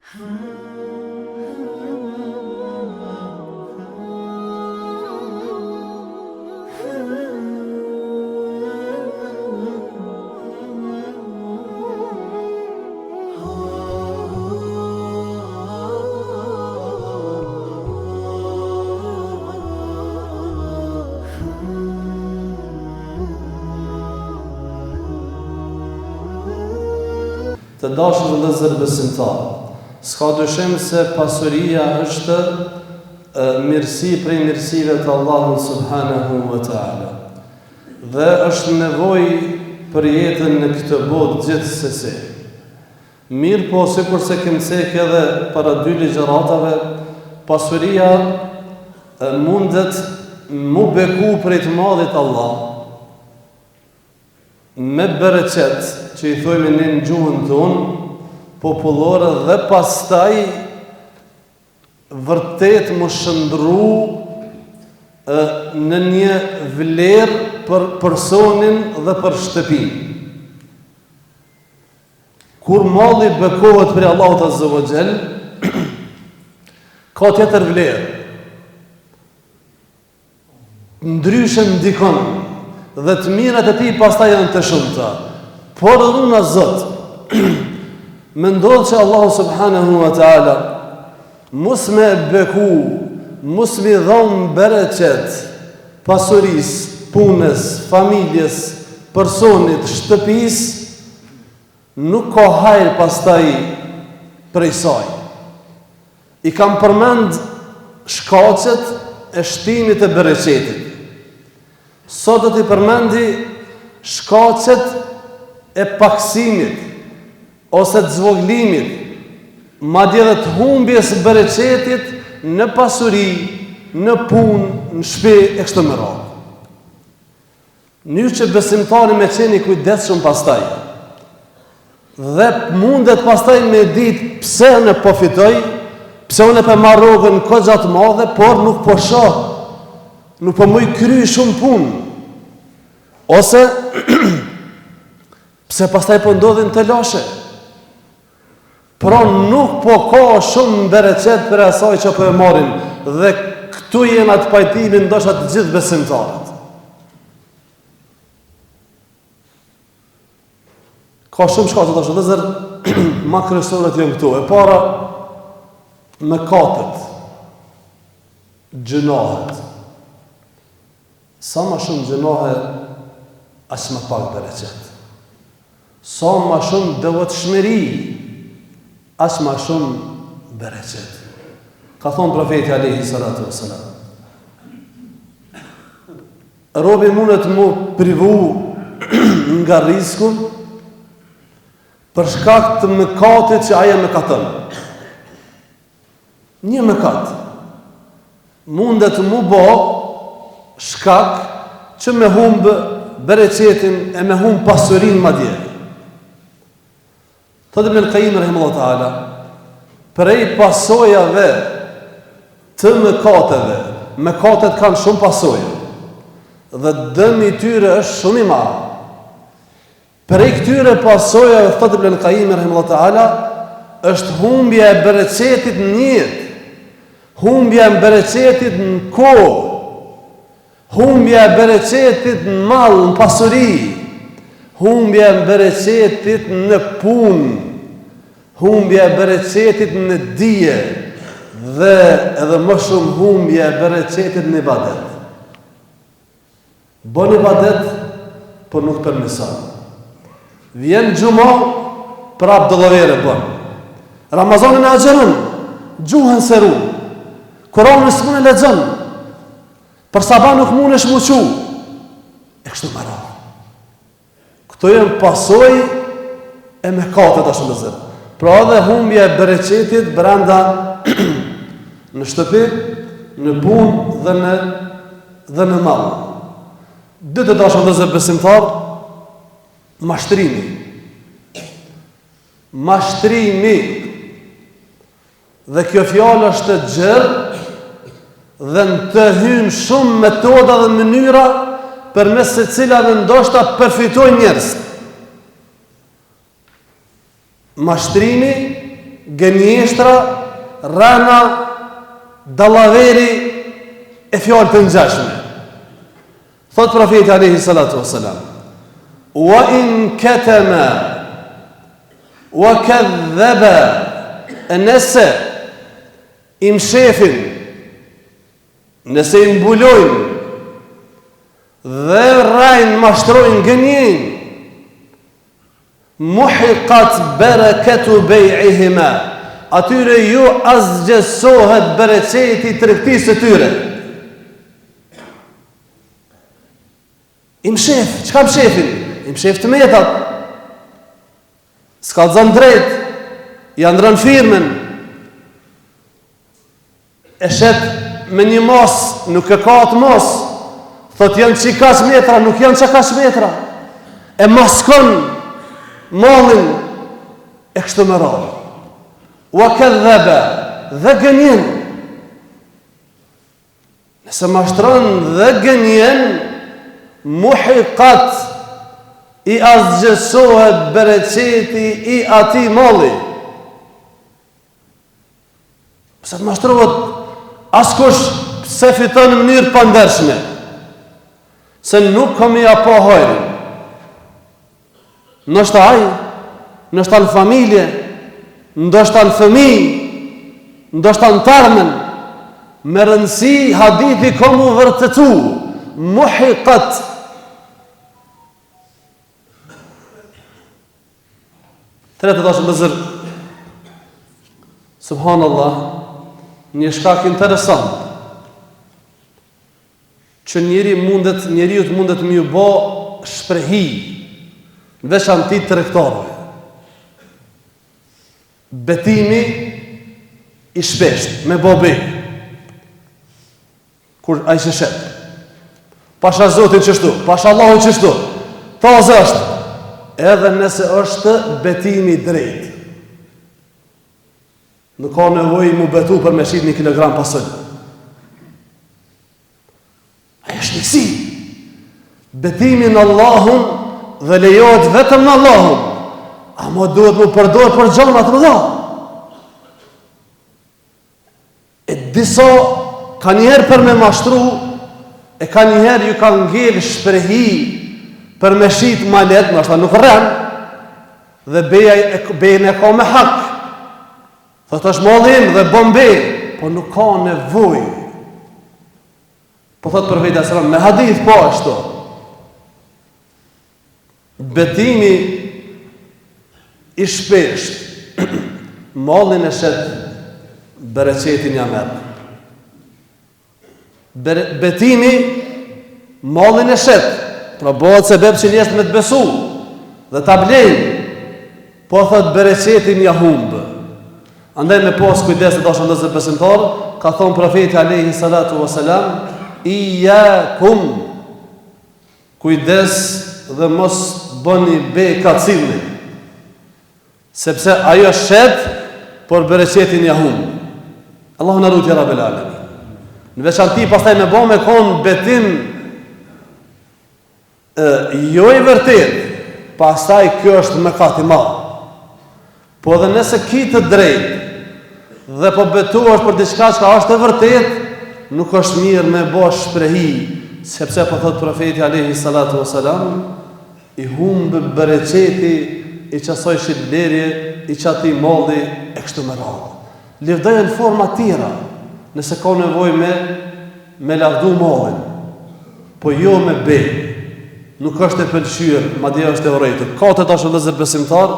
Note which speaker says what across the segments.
Speaker 1: Të dashur vëllezër besimtar, s'ka dyshim se pasuria është mirësi prej mirësive të Allahut subhanahu wa taala. Dhe është nevojë për jetën në këtë botë gjithsesi. Mirë po, sikur se kemi thënë edhe para dy ligjëratave, pasuria mundet mu beku prej të madhit Allah me bereqet që i thojmë në gjuhën tonë popullore dhe pastaj vërtet më shëndru në një vlerë për personin dhe për shtëpin. Kur malli bekohet për Allahut Azza wa Jall, ka tjetër vlerë. Ndryshëm ndikon dhe të mirat e tij pastaj janë të shumta. Por unë Zot, më ndodh që Allahu subhanahu wa taala mos me beku, mos me dhon bereqet pasurisë, punës, familjes, personit, shtëpisë, nuk ka hajër pastaj prej saj. I kam përmend shkaqet e shtimit të bereqetit. Sot do t'i përmendi shkaqet e paksimit ose të zvoglimit, madje edhe të humbjes bereqetit në pasuri, në punë, në shtëpi e kështu me radhë. Një që besimtari me qeni kujdesshëm pastaj. Dhe mundet pastaj me ditë pse unë po fitoj, pse unë po marr rrogën kogja të madhe, por nuk po shoh, nuk po më kry shumë punë. Ose pse pastaj po ndodhin të lashe. Pra nuk po ka shumë bereqet për asaj që po e marrin. Dhe këtu jena të pajtimin ndoshta të gjithë besimtarët. Ka shumë shkaqe tash, vëllezër, ma kryesorët janë këtu. E para, mëkatet, gjunahet. Sa ma shumë gjunahe, aq më pak bereqet. Sa ma shumë devotshmëri, aq më shumë bereqet. Ka thonë profeti alayhi salatu wassalam, robi mundet mu privu nga risku për shkak të mëkatit që aja mëkaton. Një mëkat mundet mu bo shkak që me humbë bereqetin e me humbë pasurin madje. Thotë Ibn al-Qayyim rahimahullahu ta'ala, prej pasojave të mëkateve, mëkatet kanë shumë pasoja dhe dëmi i tyre është shumë i madh. Prej këtyre pasojave, thotë Ibn al-Qayyim rahimahullahu ta'ala, është humbja e bereqetit në jetë, humbja e bereqetit në kohë, humbja e bereqetit në mall, në pasuri, humbja e bereqetit në punë, humbja e bereqetit në dije, dhe edhe më shumë humbja e bereqetit në ibadet. Bën ibadet, por nuk përmirëson. Vjen xhumo, prap dollavere bën. Ramazanin e agjeron, gjuhën seru. Kur'anin s'mund e lexon. Për sabah nuk mundesh mu qu. E kështu me radhë. Këto janë pasojë e mëkatet ashtu më zot. Pra edhe humbja e bereqetit brenda në shtëpi, në punë dhe në mall. Dy të dashur vëllezër besimtar, mashtrimi. Mashtrimi. Dhe kjo fjalë është e gjerë dhe në të hynë shumë metoda dhe mënyra përmes se cilave ndoshta përfitojnë njerëz. Mashtrimi gënjeshtra, rana, dallaveri e fjalë të ngjashme. Thot profeti alayhi salatu wassalam: "Wa in katama wa kadhaba", nëse i mshefin, nëse i mbulojnë dhe rajnë, mashtrojnë, gënjejnë, muhiqat barakatu bej'ihima, atyre ju azgjesohet bereqeti tregtisë së tyre. I mshef, çka mshefin? I mshef të metat, s'ka zënë drejt, ja ndrën firmen, e shet me një mos, nuk e ka atë mos, thot janë qikash metra, nuk janë qikash metra, e maskon mallin e kështu me radhë. Wa kadhaba, dhe gënjen. Nëse mashtron dhe gënjen, muhiqat, i azgjesohet bereqeti i ati malli. Pëse të mashtrohet, askush se fiton në mënyrë pandershme, se nuk kam i apo hajrin. Nështë aj, nështë në familje, ndoshta në fëmijë, ndoshta në tarmen, me rëndësi hadithi komu vërtetu, muhiqat. Tretë të ashtë mëzër, subhanallah, një shkak interesant, që njeriut mundet më ju bo shprehi, veçanti tregtarëve. Betimi i shpesht, me bobi, kur a i sheshet, pasha Zotin qështu, pasha Allahun qështu, tazë është, edhe nëse është betimi drejt. Nuk ka nevojë mu betu për me shit 1 kilogram pasën. Aja është njësi. Betimi në Allahun dhe lejohet vetëm në Allahun, ama duhet mu përdor për gjanat më dha. E disa ka njëherë për me mashtru, e ka njëherë ju ka ngel shprehi për me shit ma let, më ashta nuk rren, dhe bejën e ka me hak. Thot është mallim dhe bombe, po nuk ka nevoj. Po thot profeti sallallahu me hadith po ashtu. Betimi i shpesht, mallin e shet, bereqetin ja merr. Betimi, mallin e shet, pra bëhet sebeb që njerëzit me të besu dhe ta blejnë, po thot bereqetin ja humbë. Andaj me pas kujdes të dashur ndëzë besimtar, ka thonë profeti alayhi salatu wasalam, iyakum, kujdes dhe mos bëni beka cilni, sepse ajo shet, por bereqetin ja humbë. Allahu na rujt ya Rabbel alamin. Në veçanti pastaj me bë me kon betim jo i vërtet, pastaj kjo është mëkat i madh. Po edhe nëse ki të drejt dhe po betuash për diçka që është e vërtet, nuk është mirë me bë shprehi, sepse po thot profeti alayhi salatu wasalam, i humbë bereqeti i qasoj shitlerje, i qati malli e kështu me radhë. Lëvdojë në forma tjera, nëse ka nevoj me lavdu mallin, po jo me bej, nuk është e pëlqyer, madje është e urrëtur. Ka të dashur vëllezër besimtar,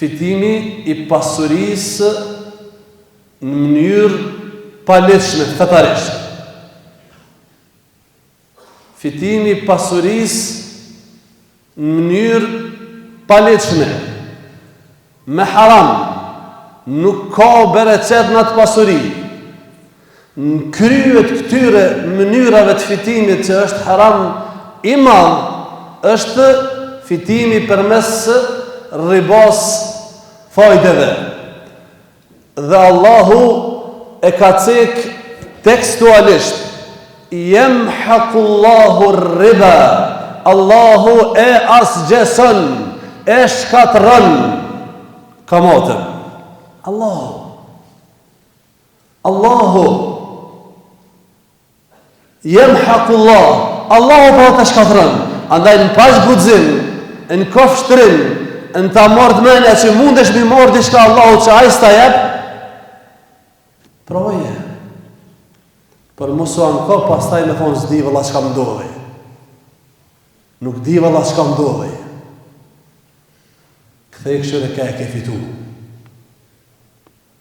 Speaker 1: fitimi i pasurisë në mënyrë paleçme, fetarisht. Fitimi i pasurisë në mënyrë paleçme, me haram, nuk ka bereqet në atë pasuri. Në kryet këtyre mënyrave të fitimit që është haram i madh, është fitimi përmes ribas fajdeve. Dhe Allahu e ka cek tekstualisht, yemhaqullahu riba, Allahu e asgjeson, e shkatron. kamatën. Allahu yamhaqullah, Allahu po të shkatërron. Andaj në pash guxim, në kof shtrim, në ta marrë mendja që mundesh mi marrë diçka Allahu që ai s'ta jep, provoje. Për mos u anko pastaj me thonë s'di valla çka më ndodhi. Nuk di valla çka më ndodhi. Kthej këshire ka e ke fitu.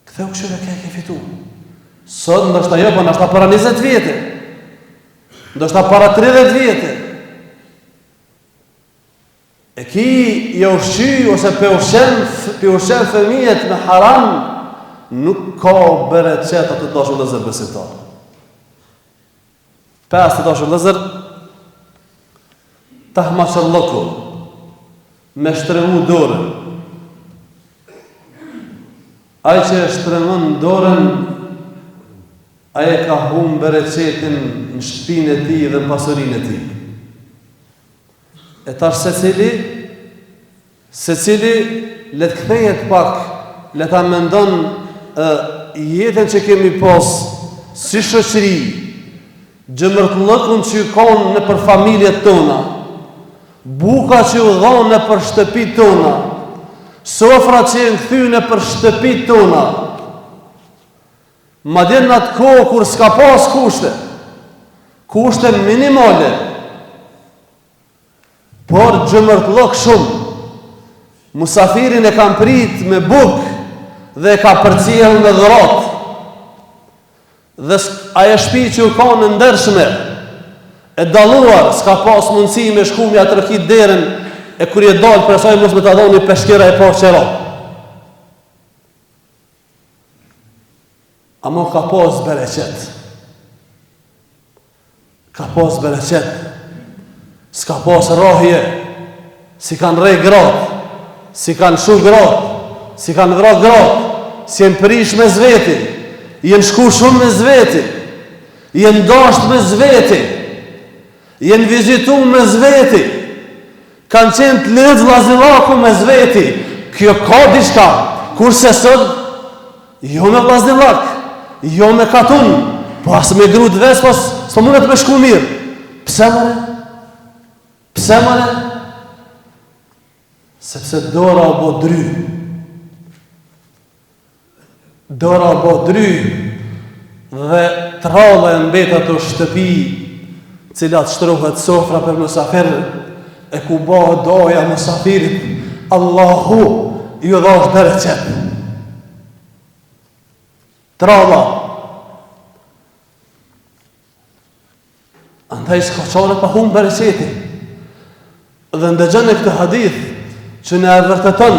Speaker 1: Kthej këshire ka e ke fitu. Sot ndoshta jo, po ndoshta para 20 vjetë. Ndoshta para 30 vjetë. E ki je ushqy ose pe ushqen fëmijët me haram, nuk ka bereqeta të dashur vëllezër besimtar. 5 të dashur vëllezër, tahmashallahu, me shtremu dorën. Ai që shtremon dorën, ai ka humbur bereqetin në shtëpinë e tij dhe në pasurinë e tij. E tash secili le të kthehet pak, le ta mendon jetën që kemi pas si shoqëri, gjëmërtllëkun që ju kanë në për familjet tona, buka që u dhonë në për shtëpit tona, sofra që e në këthyne për shtëpit tona, ma dhe në atë kohë kur s'ka pas kushte minimale, por gjëmërtllëk shumë, musafirin e kam prit me buk dhe ka përcjell me dhurat, dhe ajo shtëpi që u kanë ndershme, e dalluar, s'ka pas mundësi me shku me atë rëkit derën, e kur je dalë për asaj mos me ta dhoni peshkera e parë qera. Amo ka pas bereqet. Ka pas bereqet. S'ka pas rahje, si kanë rej gratë, si kanë shu gratë, si kanë vra gratë, si jenë prish me zveti, jenë shku shumë me zveti, jenë dasht me zveti, jenë vizitu me zveti, kanë qenë të lidhë vllaznillaku me zveti. Kjo ka diçka, kurse sot, jo me vllaznillak, jo me katun, po as me gru të vesë, po s'po mundet me shku mirë. Pse mëre? Pse mëre? Sepse dora o bo dry. Dora o bo dry, dhe tralla e mbeta të shtëpi, cilat shtrohet sofra për musafir, e ku bëhet doja musafirit, Allahu ju dhash bereqet. Tralla. Andaj s'ka qare pa humbë bereqeti. Dhe ndëgjën e këtë hadith që ne e vërteton,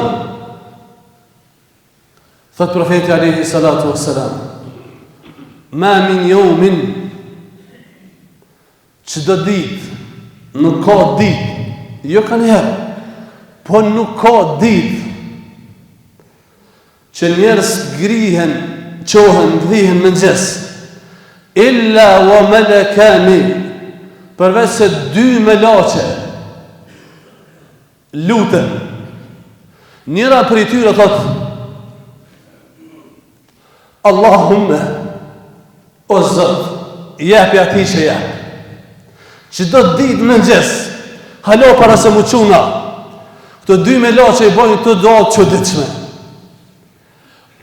Speaker 1: thot profeti alayhi salatu wassalam, ma min yawmin, çdo ditë, nuk ka ditë, jo ka njëherë, po nuk ka ditë që njerës grihen, qohen, gdhihen më mëngjes, illa wa malakani, përveç se 2 melaçe lutën. Njëra për i tyre thot, Allahumme, o Zot, jepi ati që jep. Që do të ditë mëngjes, halo para se mu quna, këto 2 melaçe i bojnë të doa të çuditshme.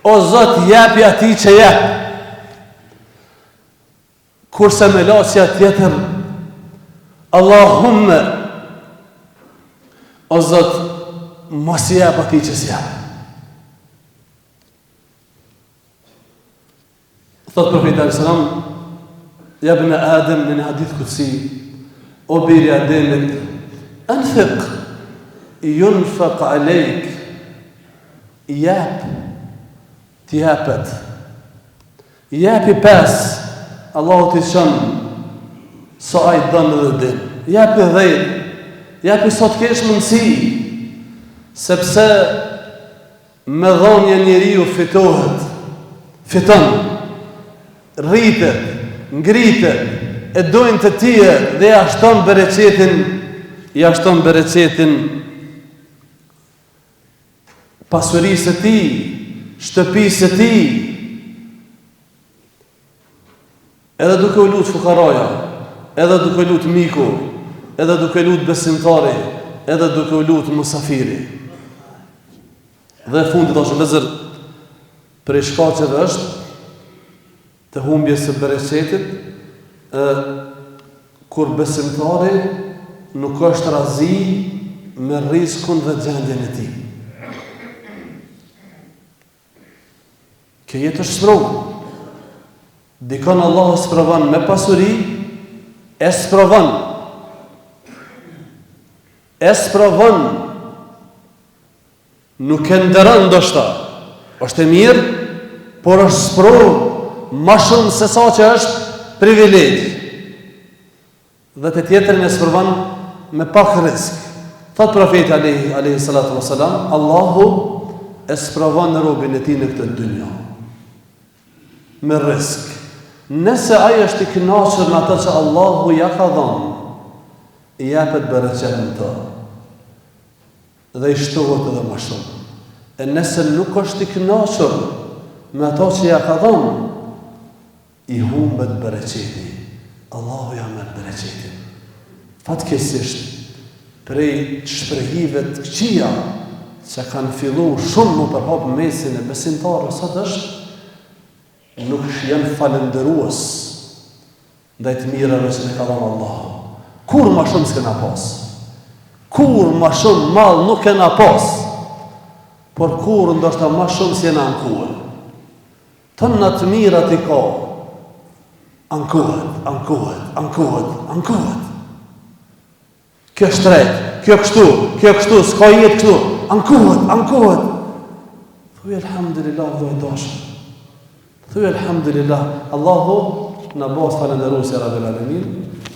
Speaker 1: O Zot, jepi ati që jep. Kurse melaçja tjetër, Allahumme, o Zot, mos jep ati që s'jep. Thot profeti alayhis salam, ja ibn Adem, në një hadith kutsi, o biri Ademit, anfiq, yunfaq alejk, jep, t'jepet, jepi 5, Allahu t'i shënë, sa ai dënë dhe din, jepi 10, jepi sot kesh mundësi, sepse me dhonje njeriu fiton, rritet, ngritet, e dojnë të tije dhe jashton bereqetin pasurisë së tij, shtëpisë së tij. Edhe duke u lutë fukaraja, edhe duke u lutë miku, edhe duke u lutë besimtari, edhe duke u lutë musafiri. Dhe fundit është vëllezër, për shkaqeve është të humbjes së bereqetit, kur besimtari nuk është razi me riskun dhe gjendjen e tij. Kjo jetë është sprovë. Dikon Allah e sprovon me pasuri, e sprovon, nuk e ndëron ndoshta, është e mirë, por është sprovë ma shumë se sa që është privilegj. Dhe të tjetërin e sprovon me pak risk. Thot profeti alayhi salatu wasalam, Allahu e sprovon robën e tij në këtë dynjë me risk. Nëse ai është i kënaqur me atë që Allahu ja ka dhënë, i japet bereqetin të, dhe i shtohet edhe më shumë. E nëse nuk është i kënaqur me ato që ja ka dhënë, i humbet bereqeti. Allahu ja merr bereqetin. Fatkeqësisht, prej shprehive të këqija që kanë fillu shumë më përhap mesin e besimtarëve sot është, nuk janë falëndërues ndaj të mirave që ne ka dhënë Allahu. Kur më shumë s'kena pas. Kur më shumë mall nuk kena pas. Por kur ndoshta më shumë s'jena ankuar. Tëna të mirat i ka. Ankohet. Kjo shtrejt, kjo kështu, s'ka jetë kështu. Ankohet. Thuaj alhamdulillah dhe dashur. Thuaj alhamdulillah, Allahu na bëhet falëndërues i Rabbil Alamin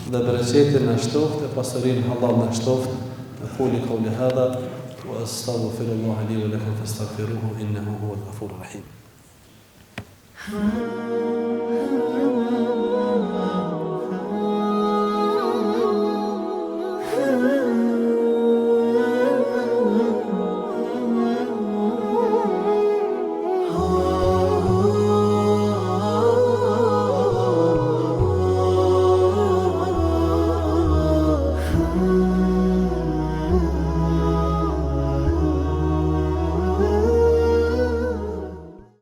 Speaker 1: dhe bereqetin na shtoft e pasurinë Allah na shtoft. Aqulu qawli hadha wa astaghfirullah li wa lakum fastaghfiruhu innahu huwal ghafurur rahim.